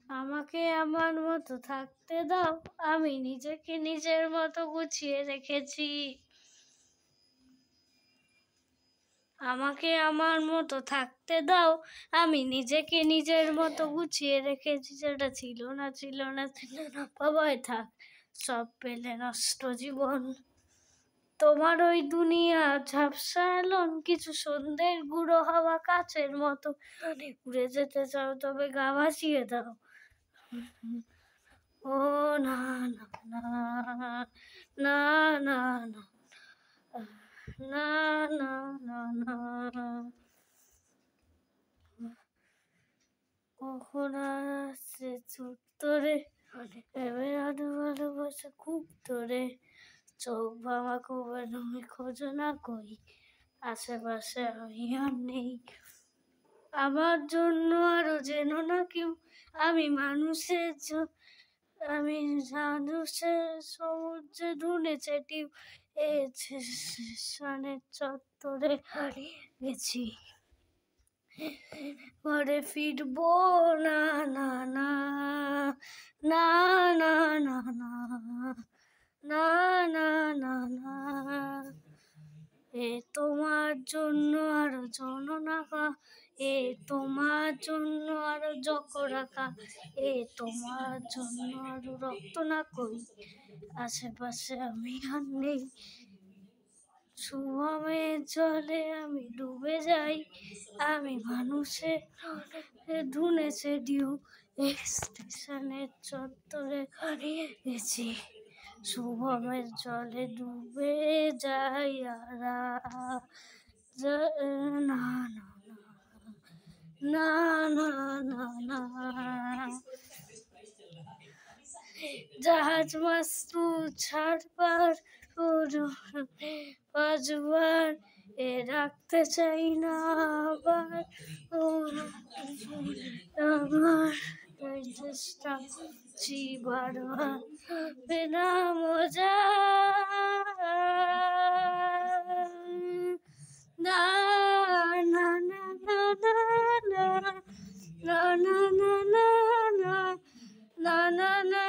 আমাকে আমার মতো থাকতে দাও, আমি নিজেকে নিজের মতো গুছিয়ে রেখেছি। আমাকে আমার মতো থাকতে দাও, আমি নিজেকে নিজের মতো গুছিয়ে রেখেছি। যেটা ছিল না ছিল না ছিল না, বাবাই থাক, সব পেলে নষ্ট জীবন। তোমার ওই দুনিয়া ঝাপসা এলন, কিছু সন্ধ্যের গুঁড়ো হাওয়া কাচের মতো উড়ে যেতে চাও, তবে গা ভাসিয়ে দাও। ও না না না না না না না না না না, কখন আসছে চুত্তরে, এবার আরো ভালোবাসা খুব ধরে, চোখ ভাঙা খুবে তুমি খোঁজো না কই, আশেপাশে আমি আর নেই। আমার জন্য আরো যেন না কেউ, আমি মানুষের আমি মানুষের সমুদ্রে ঢুনেছে টিউ, সানের চত্বরে হারিয়ে গেছি। ঘরে ফিরবো না না না না না না না না না না না, এ তোমার জন্য আরো জননাকা, এ তোমার জন্য আরো যক রাখা, এ তোমার জন্য আরো রক্ত না কই, আশেপাশে আমি আর নেই। শুভমের জলে আমি ডুবে যাই, আমি মানুষের ধুনেছে ডিউ, স্টেশনের চত্বরে হারিয়ে গেছি। শুভমের জলে ডুবে যাই আর না না না না না না, জাহাজ মাস্তু ছাড়বার পাঁচবার এ রাখতে চাই না আবার, আমার চেষ্টা করছি বারবার, বিনা মজা না না না না না না না না না না না না না